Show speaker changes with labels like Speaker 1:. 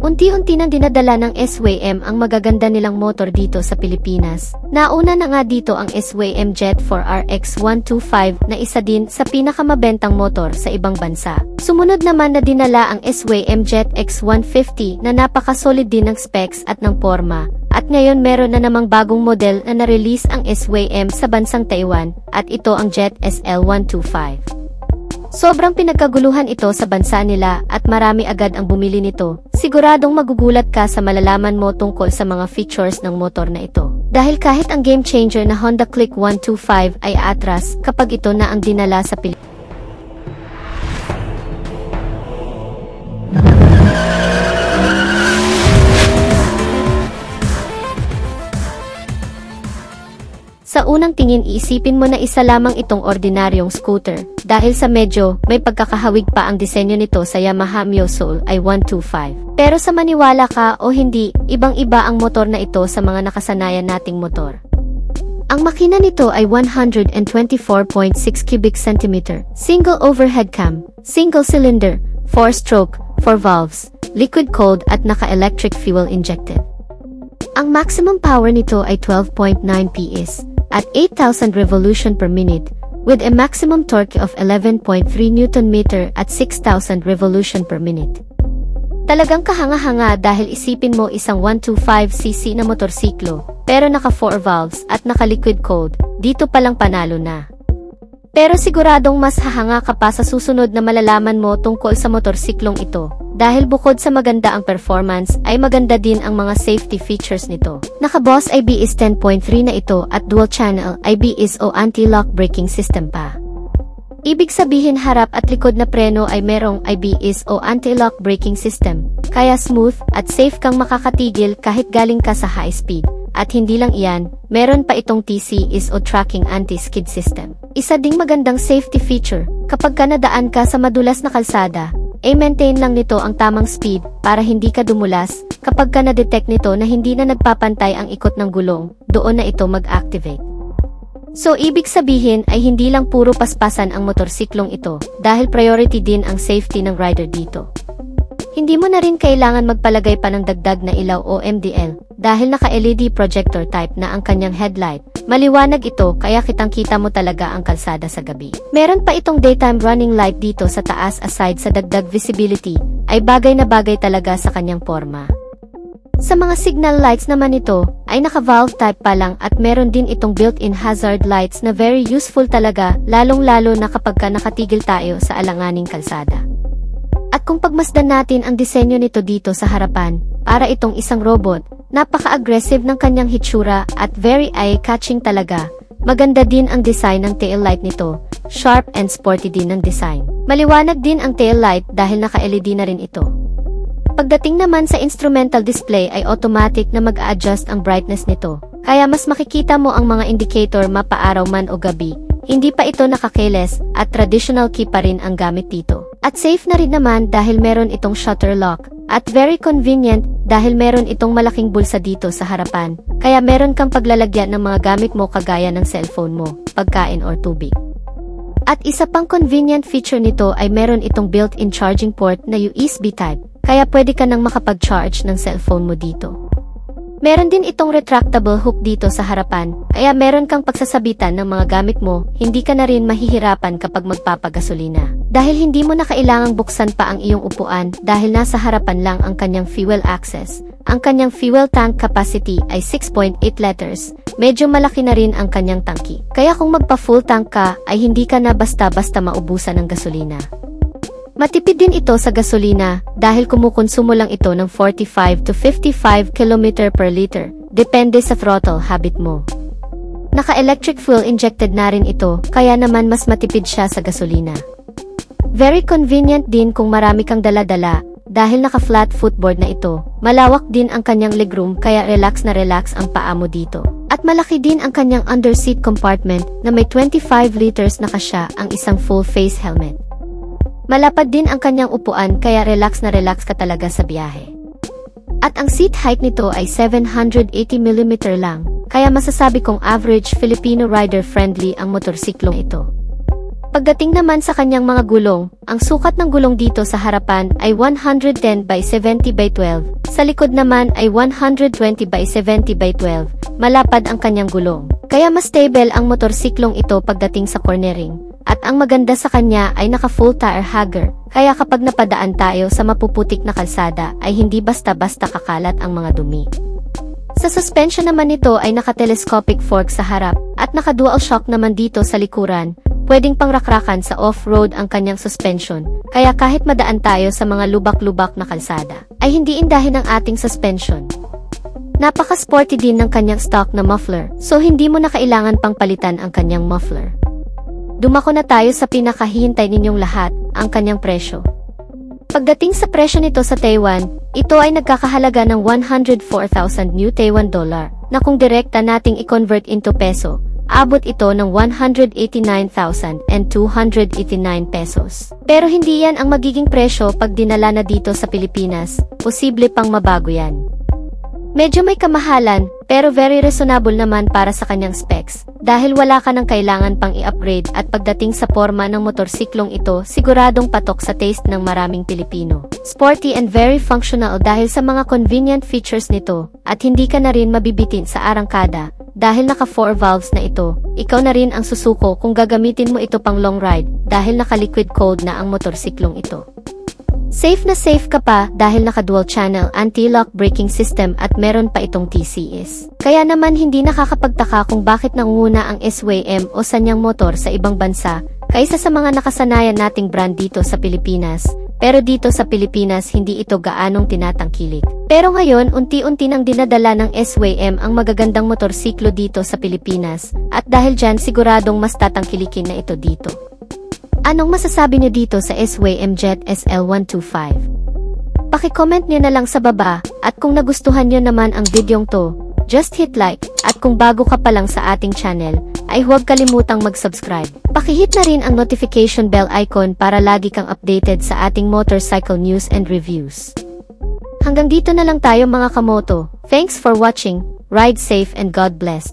Speaker 1: Unti-unti nang dinadala ng SYM ang magaganda nilang motor dito sa Pilipinas. Nauna na nga dito ang SYM Jet 4 RX125 na isa din sa pinakamabentang motor sa ibang bansa. Sumunod naman na dinala ang SYM Jet X150 na napaka-solid din ng specs at ng forma. At ngayon meron na namang bagong model na na-release ang SYM sa bansang Taiwan at ito ang Jet SL125. Sobrang pinagkaguluhan ito sa bansa nila at marami agad ang bumili nito. Siguradong magugulat ka sa malalaman mo tungkol sa mga features ng motor na ito. Dahil kahit ang game changer na Honda Click 125 ay atras kapag ito na ang dinala sa Pilipinas. Sa unang tingin iisipin mo na isa lamang itong ordinaryong scooter, dahil sa medyo may pagkakahawig pa ang disenyo nito sa Yamaha Mio Soul i125. Pero sa maniwala ka o hindi, ibang-iba ang motor na ito sa mga nakasanayan nating motor. Ang makina nito ay 124.6 cubic centimeter, single overhead cam, single cylinder, 4-stroke, 4 valves, liquid cooled at naka-electric fuel injected. Ang maximum power nito ay 12.9 PS. At 8,000 revolution per minute, with a maximum torque of 11.3 Nm at 6,000 revolution per minute. Talagang kahanga-hanga dahil isipin mo isang 125cc na motorsiklo, pero naka 4 valves at naka liquid cooled, dito palang panalo na. Pero siguradong mas hahanga ka pa sa susunod na malalaman mo tungkol sa motorsiklong ito. Dahil bukod sa maganda ang performance, ay maganda din ang mga safety features nito. Naka-Boss ABS 10.3 na ito at dual-channel ABS o anti-lock braking system pa. Ibig sabihin harap at likod na preno ay merong ABS o anti-lock braking system, kaya smooth at safe kang makakatigil kahit galing ka sa high speed. At hindi lang iyan, meron pa itong TCS o Tracking Anti-Skid System. Isa ding magandang safety feature, kapag ka nadaan ka sa madulas na kalsada, maintain lang nito ang tamang speed para hindi ka dumulas. Kapag ka na-detect nito na hindi na nagpapantay ang ikot ng gulong, doon na ito mag-activate. So ibig sabihin ay hindi lang puro paspasan ang motorsiklong ito, dahil priority din ang safety ng rider dito. Hindi mo na rin kailangan magpalagay pa ng dagdag na ilaw o MDL, dahil naka-LED projector type na ang kanyang headlight. Maliwanag ito kaya kitang-kita mo talaga ang kalsada sa gabi. Meron pa itong daytime running light dito sa taas aside sa dagdag visibility, ay bagay na bagay talaga sa kanyang forma. Sa mga signal lights naman ito, ay naka-valve type pa lang at meron din itong built-in hazard lights na very useful talaga, lalong-lalo na kapag ka nakatigil tayo sa alanganing kalsada. At kung pagmasdan natin ang disenyo nito dito sa harapan, para itong isang robot, napaka-aggressive ng kanyang hitsura at very eye-catching talaga. Maganda din ang design ng tail light nito, sharp and sporty din ng design. Maliwanag din ang tail light dahil naka-LED na rin ito. Pagdating naman sa instrumental display ay automatic na mag-a-adjust ang brightness nito, kaya mas makikita mo ang mga indicator mapaaraw man o gabi. Hindi pa ito nakakeyless at traditional key pa rin ang gamit dito. At safe na rin naman dahil meron itong shutter lock. At very convenient dahil meron itong malaking bulsa dito sa harapan. Kaya meron kang paglalagyan ng mga gamit mo kagaya ng cellphone mo, pagkain or tubig. At isa pang convenient feature nito ay meron itong built-in charging port na USB type. Kaya pwede ka nang makapag-charge ng cellphone mo dito. Meron din itong retractable hook dito sa harapan, kaya meron kang pagsasabitan ng mga gamit mo, hindi ka na rin mahihirapan kapag magpapagasolina. Dahil hindi mo na kailangang buksan pa ang iyong upuan dahil nasa harapan lang ang kanyang fuel access. Ang kanyang fuel tank capacity ay 6.8 liters, medyo malaki na rin ang kanyang tangki. Kaya kung magpa-full tank ka, ay hindi ka na basta-basta maubusan ng gasolina. Matipid din ito sa gasolina dahil kumukonsumo lang ito ng 45 to 55 km per liter, depende sa throttle habit mo. Naka-electric fuel injected na rin ito, kaya naman mas matipid siya sa gasolina. Very convenient din kung marami kang dala-dala, dahil naka-flat footboard na ito. Malawak din ang kanyang legroom kaya relax na relax ang paa mo dito. At malaki din ang kanyang underseat compartment na may 25 liters na kasya ang isang full face helmet. Malapad din ang kanyang upuan kaya relax na relax ka talaga sa biyahe. At ang seat height nito ay 780mm lang, kaya masasabi kong average Filipino rider friendly ang motorsiklong ito. Pagdating naman sa kanyang mga gulong, ang sukat ng gulong dito sa harapan ay 110 by 70 by 12, sa likod naman ay 120 by 70 by 12, malapad ang kanyang gulong. Kaya mas stable ang motorsiklong ito pagdating sa cornering. At ang maganda sa kanya ay naka full tire hugger, kaya kapag napadaan tayo sa mapuputik na kalsada ay hindi basta-basta kakalat ang mga dumi. Sa suspension naman nito ay naka-telescopic fork sa harap at naka-dual shock naman dito sa likuran. Pwedeng pangrakrakan sa off-road ang kanyang suspension, kaya kahit madaan tayo sa mga lubak-lubak na kalsada, ay hindi indahin ang ating suspension. Napaka-sporty din ng kanyang stock na muffler, so hindi mo na kailangan pang palitan ang kanyang muffler. Dumako na tayo sa pinakahihintay ninyong lahat, ang kanyang presyo. Pagdating sa presyo nito sa Taiwan, ito ay nagkakahalaga ng 104,000 New Taiwan dollar, na kung direkta nating i-convert into peso, abot ito ng 189,289 pesos. Pero hindi yan ang magiging presyo pag dinala na dito sa Pilipinas, posible pang mabago yan. Medyo may kamahalan, pero very reasonable naman para sa kanyang specs, dahil wala ka nang kailangan pang i-upgrade at pagdating sa forma ng motorsiklong ito, siguradong patok sa taste ng maraming Pilipino. Sporty and very functional dahil sa mga convenient features nito, at hindi ka na rin mabibitin sa arangkada, dahil naka 4 valves na ito, ikaw na rin ang susuko kung gagamitin mo ito pang long ride, dahil naka liquid cooled na ang motorsiklong ito. Safe na safe ka pa dahil naka-dual channel anti-lock braking system at meron pa itong TCS. Kaya naman hindi nakakapagtaka kung bakit nangunguna ang SYM o Sanyang motor sa ibang bansa kaysa sa mga nakasanayan nating brand dito sa Pilipinas. Pero dito sa Pilipinas hindi ito gaanong tinatangkilik. Pero ngayon unti-unti nang dinadala ng SYM ang magagandang motorsiklo dito sa Pilipinas at dahil dyan siguradong mas tatangkilikin na ito dito. Anong masasabi niyo dito sa SYM Jet SL125? Paki-comment niyo na lang sa baba, at kung nagustuhan niyo naman ang videong to, just hit like, at kung bago ka pa lang sa ating channel, ay huwag kalimutang mag-subscribe. Paki-hit na rin ang notification bell icon para lagi kang updated sa ating motorcycle news and reviews. Hanggang dito na lang tayo mga kamoto, thanks for watching, ride safe and God bless.